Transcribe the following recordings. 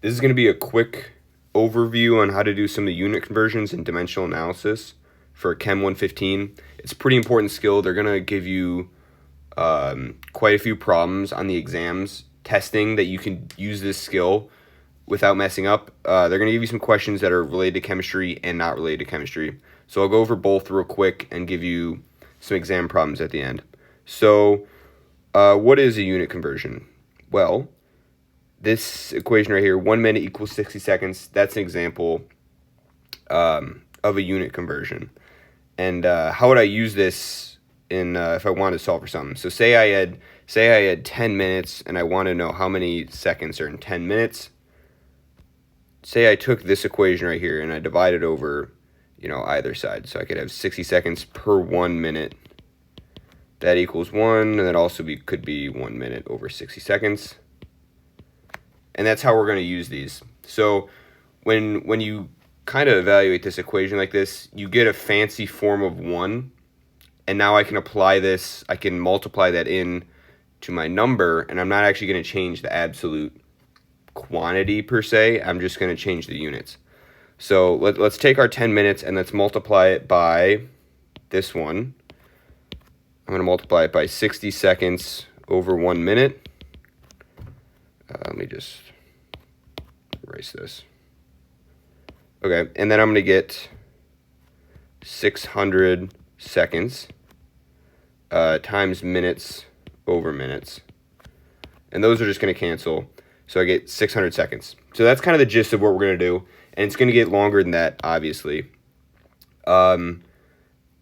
This is going to be a quick overview on how to do some of the unit conversions and dimensional analysis for Chem 115. It's a pretty important skill. They're going to give you quite a few problems on the exams testing that you can use this skill without messing up. They're going to give you some questions that are related to chemistry and not related to chemistry. So I'll go over both real quick and give you some exam problems at the end. So what is a unit conversion? Well, this equation right here, 1 minute equals 60 seconds, that's an example of a unit conversion. And how would I use this in if I wanted to solve for something? So say I had 10 minutes and I want to know how many seconds are in 10 minutes. Say I took this equation right here and I divided over, either side. So I could have 60 seconds per 1 minute. That equals 1, and that also could be 1 minute over 60 seconds. And that's how we're going to use these. So when you kind of evaluate this equation like this, you get a fancy form of 1. And now I can apply this, I can multiply that in to my number, and I'm not actually going to change the absolute quantity per se. I'm just going to change the units. So let's take our 10 minutes and let's multiply it by this one. I'm going to multiply it by 60 seconds over 1 minute. Let me just erase this. Okay, and then I'm going to get 600 seconds times minutes over minutes. And those are just going to cancel. So I get 600 seconds. So that's kind of the gist of what we're going to do. And it's going to get longer than that, obviously. They're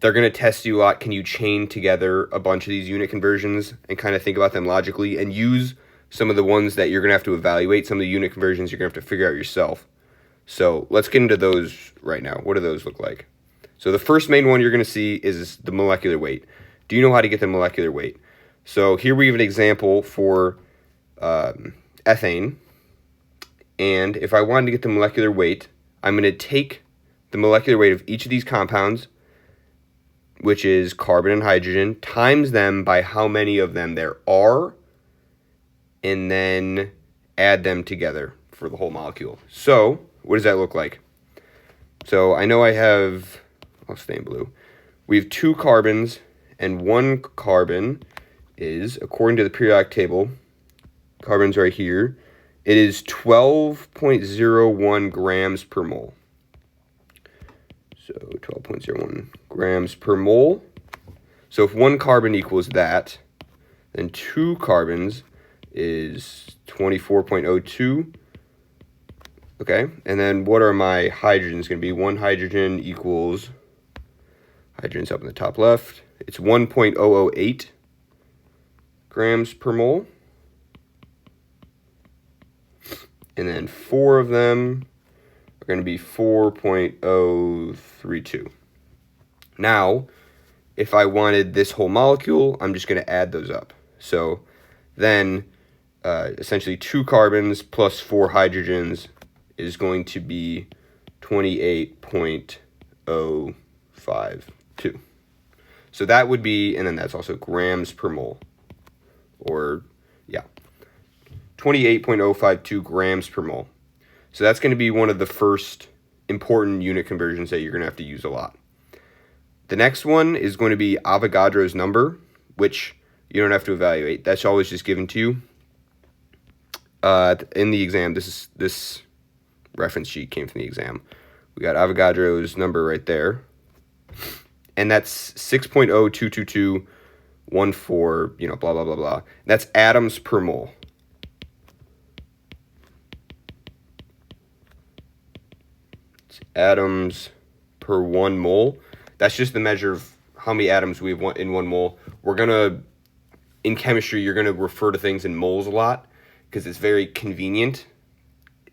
going to test you a lot. Can you chain together a bunch of these unit conversions and kind of think about them logically and use some of the ones that you're going to have to evaluate, some of the unit conversions you're going to have to figure out yourself. So let's get into those right now. What do those look like? So the first main one you're going to see is the molecular weight. Do you know how to get the molecular weight? So here we have an example for ethane. And if I wanted to get the molecular weight, I'm going to take the molecular weight of each of these compounds, which is carbon and hydrogen, times them by how many of them there are, and then add them together for the whole molecule. So what does that look like? So I know I'll stay in blue. We have 2 carbons, and 1 carbon is, according to the periodic table, carbon's right here, it is 12.01 grams per mole. So 12.01 grams per mole. So if 1 carbon equals that, then 2 carbons is 24.02. Okay, and then what are my hydrogens going to be? 1 hydrogen equals, hydrogen's up in the top left, it's 1.008 grams per mole. And then 4 of them are going to be 4.032. Now, if I wanted this whole molecule, I'm just going to add those up. So then essentially 2 carbons plus 4 hydrogens is going to be 28.052. So that would be, and then that's also grams per mole, or 28.052 grams per mole. So that's going to be one of the first important unit conversions that you're going to have to use a lot. The next one is going to be Avogadro's number, which you don't have to evaluate. That's always just given to you in the exam. This reference sheet came from the exam. We got Avogadro's number right there, and that's 6.022214. Blah blah blah blah. That's atoms per mole. It's atoms per 1 mole. That's just the measure of how many atoms we have in 1 mole. In chemistry, you're going to refer to things in moles a lot because it's very convenient.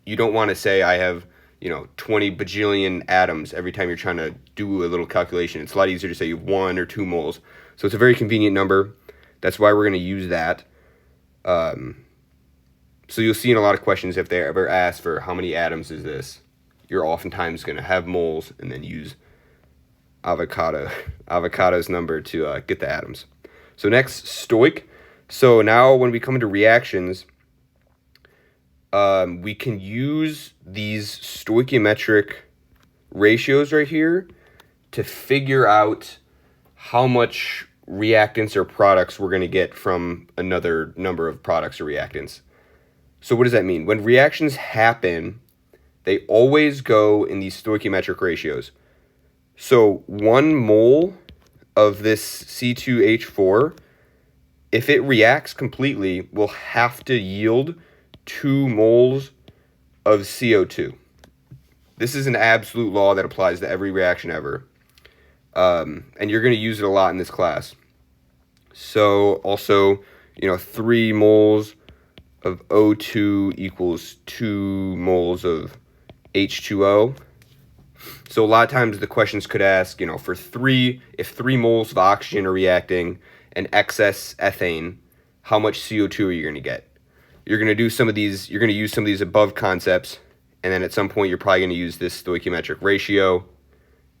You don't want to say I have, 20 bajillion atoms every time you're trying to do a little calculation. It's a lot easier to say you have 1 or 2 moles. So it's a very convenient number. That's why we're going to use that. So you'll see in a lot of questions, if they ever ask for how many atoms is this, you're oftentimes going to have moles and then use Avogadro's number to get the atoms. So next, stoic. So now when we come into reactions, we can use these stoichiometric ratios right here to figure out how much reactants or products we're going to get from another number of products or reactants. So what does that mean? When reactions happen, they always go in these stoichiometric ratios. So 1 mole of this C2H4, if it reacts completely, will have to yield 2 moles of CO2. This is an absolute law that applies to every reaction ever. And you're going to use it a lot in this class. So also, 3 moles of O2 equals 2 moles of H2O. So a lot of times the questions could ask, if 3 moles of oxygen are reacting and excess ethane, how much CO2 are you going to get? You're going to use some of these above concepts, and then at some point you're probably going to use this stoichiometric ratio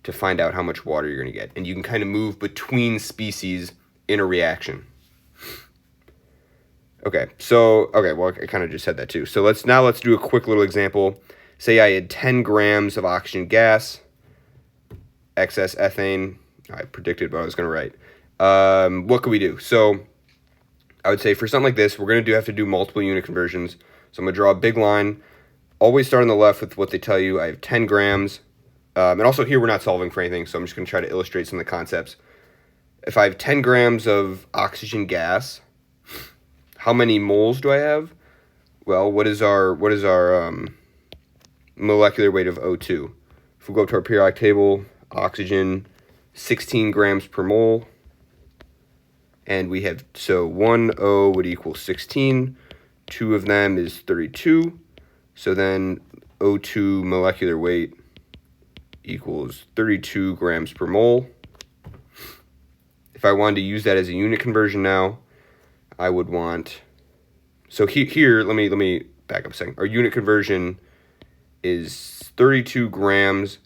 to find out how much water you're going to get. And you can kind of move between species in a reaction. Okay, well, I kind of just said that too. So let's do a quick little example. Say I had 10 grams of oxygen gas, excess ethane. I predicted what I was going to write. What could we do? So I would say for something like this, we're going to have to do multiple unit conversions. So I'm going to draw a big line. Always start on the left with what they tell you. I have 10 grams. And also here we're not solving for anything, so I'm just going to try to illustrate some of the concepts. If I have 10 grams of oxygen gas, how many moles do I have? Well, what is our molecular weight of O2? If we go up to our periodic table, oxygen, 16 grams per mole. And we have, so 1 O would equal 16. 2 of them is 32. So then O2 molecular weight equals 32 grams per mole. If I wanted to use that as a unit conversion now, I would want, so here, let me back up a second. Our unit conversion is 32 grams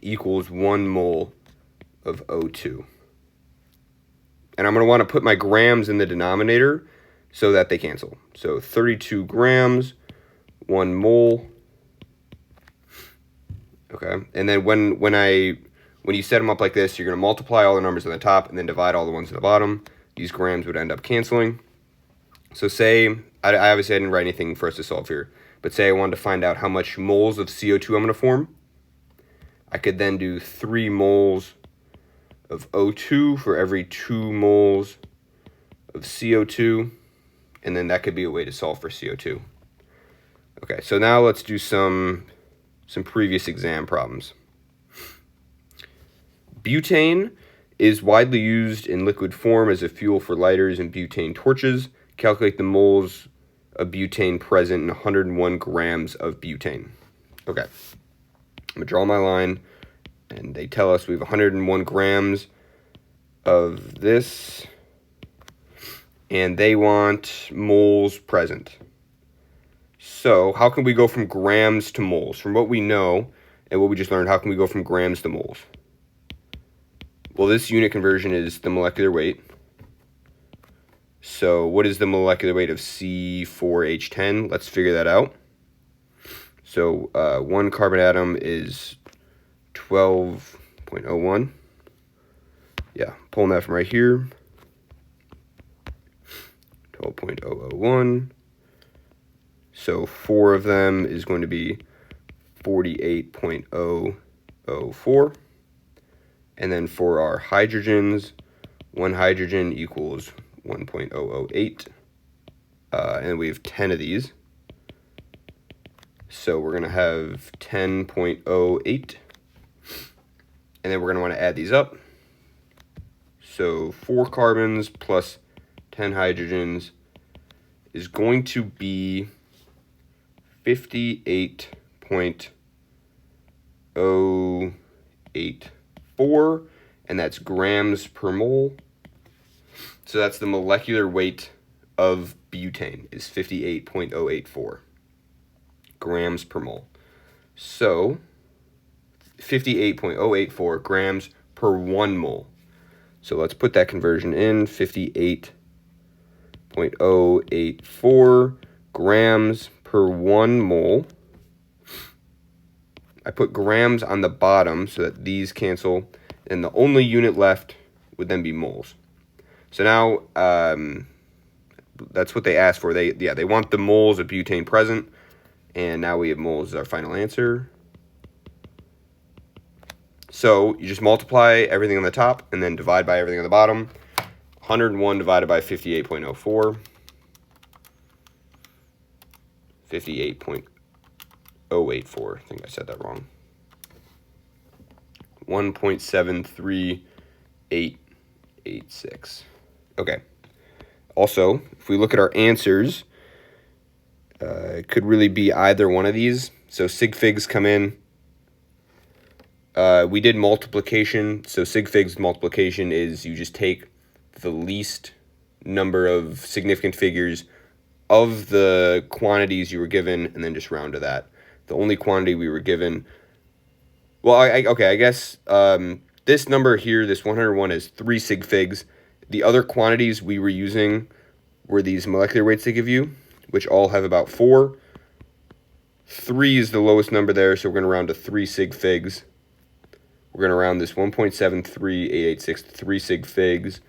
equals 1 mole of O2. And I'm going to want to put my grams in the denominator so that they cancel. So 32 grams, 1 mole. Okay, and then when you set them up like this, you're going to multiply all the numbers on the top and then divide all the ones at the bottom. These grams would end up canceling. So say, I obviously didn't write anything for us to solve here, but say I wanted to find out how much moles of CO2 I'm going to form. I could then do 3 moles of O2 for every 2 moles of CO2, and then that could be a way to solve for CO2. Okay, so now let's do some previous exam problems. Butane is widely used in liquid form as a fuel for lighters and butane torches. Calculate the moles of butane present in 101 grams of butane. Okay, I'm going to draw my line, and they tell us we have 101 grams of this, and they want moles present. So how can we go from grams to moles? From what we know and what we just learned, how can we go from grams to moles? Well, this unit conversion is the molecular weight. So what is the molecular weight of C4H10? Let's figure that out. So 1 carbon atom is 12.01. Yeah, pulling that from right here. 12.001. So 4 of them is going to be 48.004. And then for our hydrogens, 1 hydrogen equals 1.008. And we have 10 of these. So we're going to have 10.08. And then we're going to want to add these up. So 4 carbons plus 10 hydrogens is going to be 58.084, and that's grams per mole. So that's the molecular weight of butane is 58.084 grams per mole. So 58.084 grams per 1 mole. So let's put that conversion in, 58.084 0.084 grams per 1 mole. I put grams on the bottom so that these cancel, and the only unit left would then be moles. So now that's what they asked for. They want the moles of butane present, and now we have moles as our final answer. So you just multiply everything on the top and then divide by everything on the bottom. 101 divided by 58.04. 58.084. I think I said that wrong. 1.73886. Okay. Also, if we look at our answers, it could really be either one of these. So sig figs come in. We did multiplication. So sig figs multiplication is you just take the least number of significant figures of the quantities you were given and then just round to that. The only quantity we were given, well, I guess this number here, this 101, is 3 sig figs. The other quantities we were using were these molecular weights they give you, which all have about 4. 3 is the lowest number there, so we're going to round to 3 sig figs. We're going to round this 1.73886 to 3 sig figs,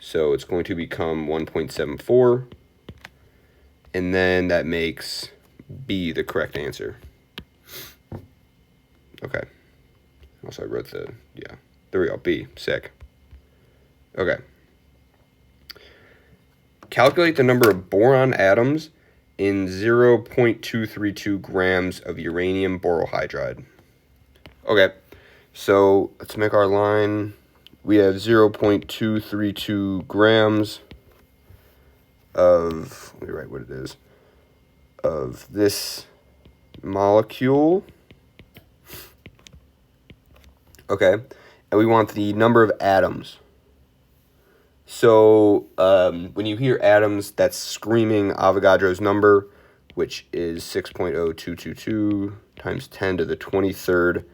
so it's going to become 1.74. And then that makes B the correct answer. Okay. Also, I wrote there we go, B, sick. Okay. Calculate the number of boron atoms in 0.232 grams of uranium borohydride. Okay, so let's make our line. We have 0.232 grams of, let me write what it is, of this molecule. Okay, and we want the number of atoms. So when you hear atoms, that's screaming Avogadro's number, which is 6.0222 times 10 to the 23rd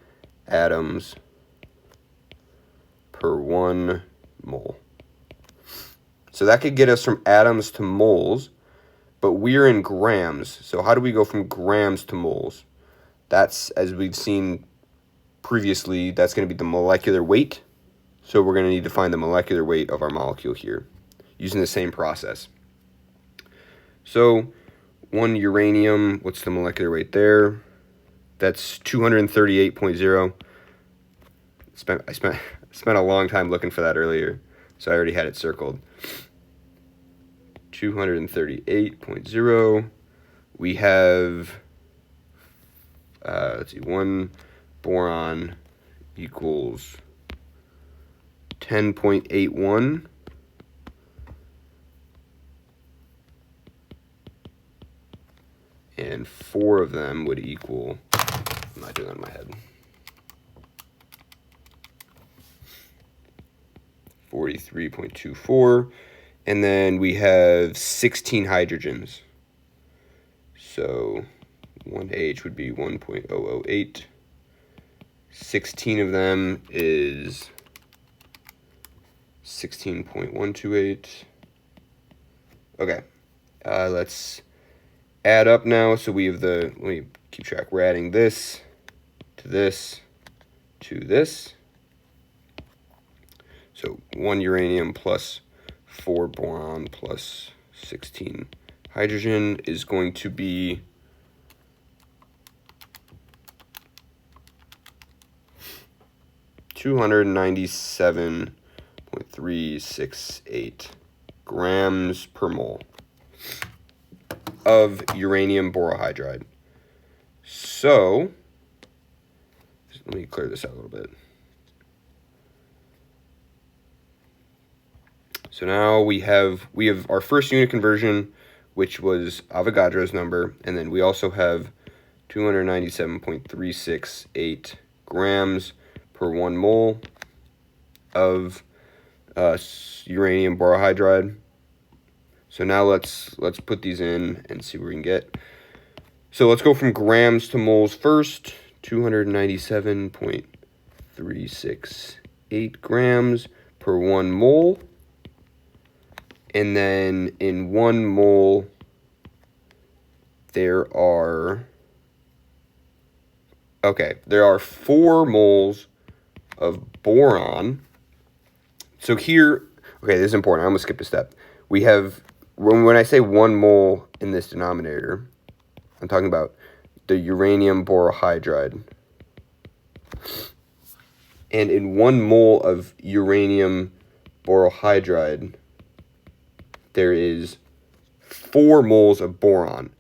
atoms per 1 mole. So that could get us from atoms to moles, but we're in grams. So how do we go from grams to moles? That's, as we've seen previously, that's going to be the molecular weight. So we're going to need to find the molecular weight of our molecule here using the same process. So 1 uranium, what's the molecular weight there? That's 238.0. I spent a long time looking for that earlier, so I already had it circled. 238.0. We have, let's see, 1 boron equals 10.81. And 4 of them would equal, I'm not doing that in my head, 43.24. And then we have 16 hydrogens. So 1H would be 1.008. 16 of them is 16.128. Okay, let's add up now. So we have let me keep track. We're adding this to this to this. So 1 uranium plus 4 boron plus 16 hydrogen is going to be 297.368 grams per mole of uranium borohydride. So let me clear this out a little bit. So now we have our first unit conversion, which was Avogadro's number, and then we also have 297.368 grams per 1 mole of uranium borohydride. So now let's put these in and see what we can get. So let's go from grams to moles first. 297.368 grams per 1 mole. And then in 1 mole, there are 4 moles of boron. So here, okay, this is important. I'm going to skip a step. We have, when I say 1 mole in this denominator, I'm talking about the uranium borohydride. And in 1 mole of uranium borohydride, there is 4 moles of boron.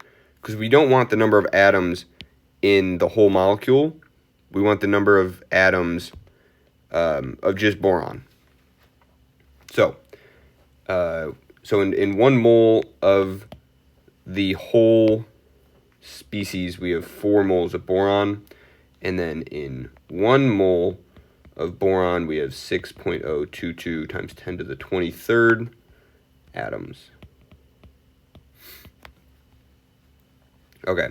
Because we don't want the number of atoms in the whole molecule. We want the number of atoms of just boron. So, in 1 mole of the whole species, we have 4 moles of boron. And then in 1 mole of boron, we have 6.022 times 10 to the 23rd atoms. Okay,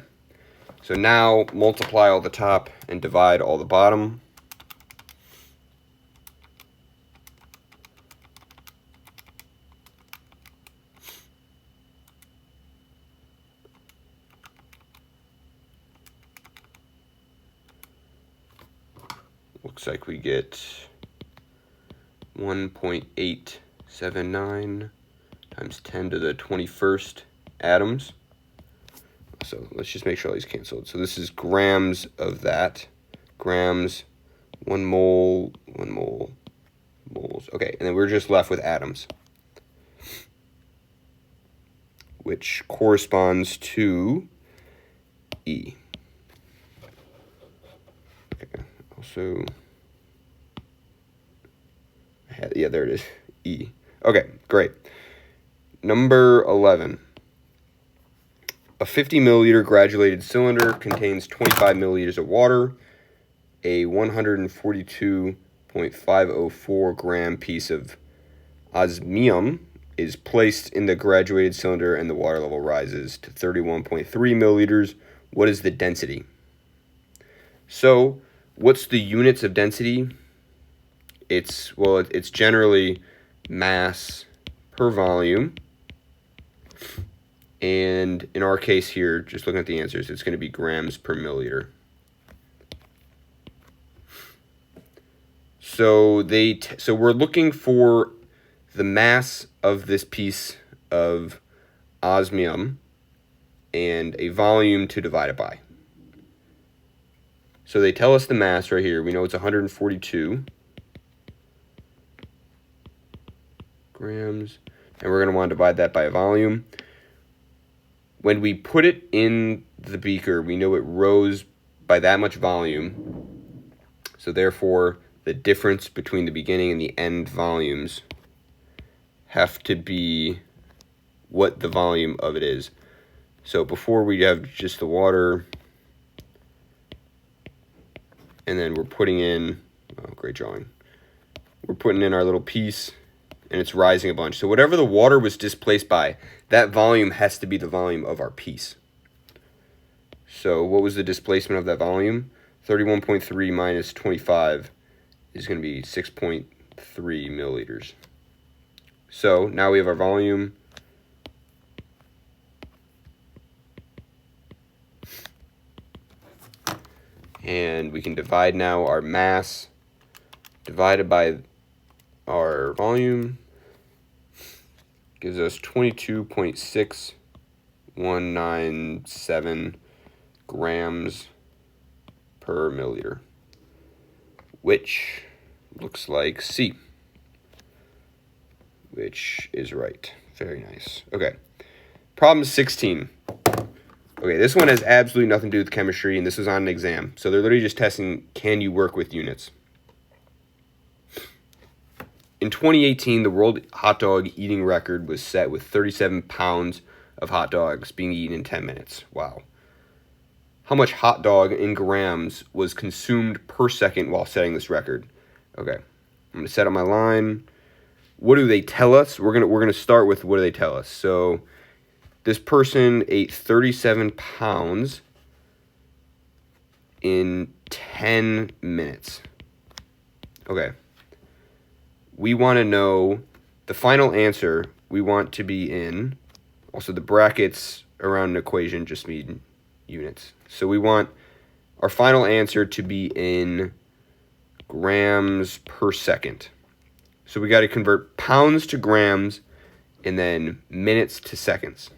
so now multiply all the top and divide all the bottom. Looks like we get 1.879 times 10 to the 21st atoms. So let's just make sure all these canceled. So this is grams of that. Grams, 1 mole, moles. Okay, and then we're just left with atoms, which corresponds to E. Okay, also, yeah, there it is, E. Okay, great. Number 11. A 50 milliliter graduated cylinder contains 25 milliliters of water. A 142.504 gram piece of osmium is placed in the graduated cylinder and the water level rises to 31.3 milliliters. What is the density? So, what's the units of density? It's generally mass per volume. And in our case here, just looking at the answers, it's going to be grams per milliliter. So we're looking for the mass of this piece of osmium and a volume to divide it by. So they tell us the mass right here. We know it's 142 grams, and we're going to want to divide that by a volume. When we put it in the beaker, we know it rose by that much volume. So therefore, the difference between the beginning and the end volumes have to be what the volume of it is. So before we have just the water, and then we're putting in, oh, great drawing. We're putting in our little piece, and it's rising a bunch. So whatever the water was displaced by, that volume has to be the volume of our piece. So what was the displacement of that volume? 31.3 minus 25 is going to be 6.3 milliliters. So now we have our volume. And we can divide now our mass divided by our volume. Gives us 22.6197 grams per milliliter, which looks like C, which is right. Very nice. Okay, problem 16. Okay, this one has absolutely nothing to do with chemistry, and this was on an exam. So they're literally just testing, can you work with units? In 2018, the world hot dog eating record was set with 37 pounds of hot dogs being eaten in 10 minutes. Wow. How much hot dog in grams was consumed per second while setting this record? Okay, I'm going to set up my line. What do they tell us? We're gonna start with what do they tell us. So this person ate 37 pounds in 10 minutes. Okay. We want to know the final answer. we want to be in, also the brackets around an equation just mean units. So we want our final answer to be in grams per second. So we got to convert pounds to grams and then minutes to seconds.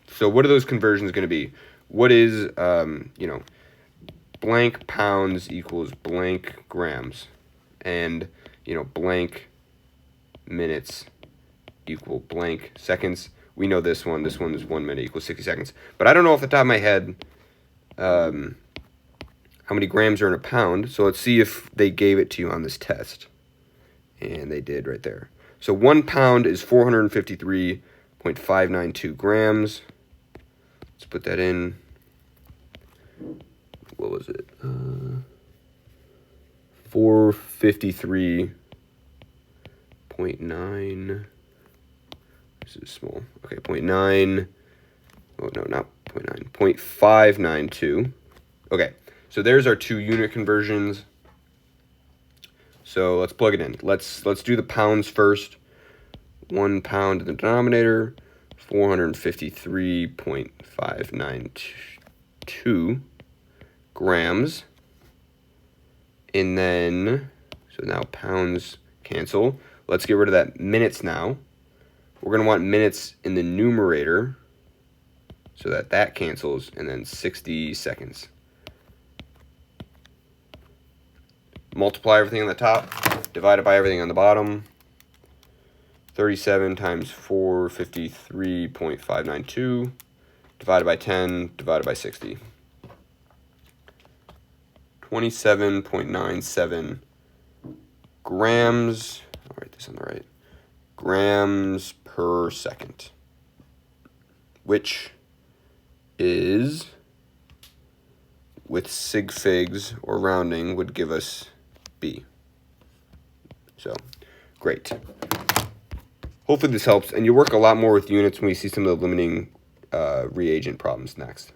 So what are those conversions going to be? What is, blank pounds equals blank grams, and, blank minutes equal blank seconds. We know this one. This one is 1 minute equals 60 seconds. But I don't know off the top of my head how many grams are in a pound. So let's see if they gave it to you on this test. And they did right there. So 1 pound is 453.592 grams. Let's put that in. What was it? 453.9. This is small. Okay, 0.9. Oh, no, not 0.9. 0.592. Okay, so there's our 2 unit conversions. So let's plug it in. Let's do the pounds first. 1 pound in the denominator, 453.592 grams. And then, so now pounds cancel. Let's get rid of that minutes now. We're going to want minutes in the numerator so that cancels, and then 60 seconds. Multiply everything on the top, divide it by everything on the bottom. 37 times 453.592 divided by 10 divided by 60. 27.97 grams. I'll write this on the right. Grams per second, which is, with sig figs or rounding, would give us B. So, great. Hopefully this helps, and you work a lot more with units when we see some of the limiting reagent problems next.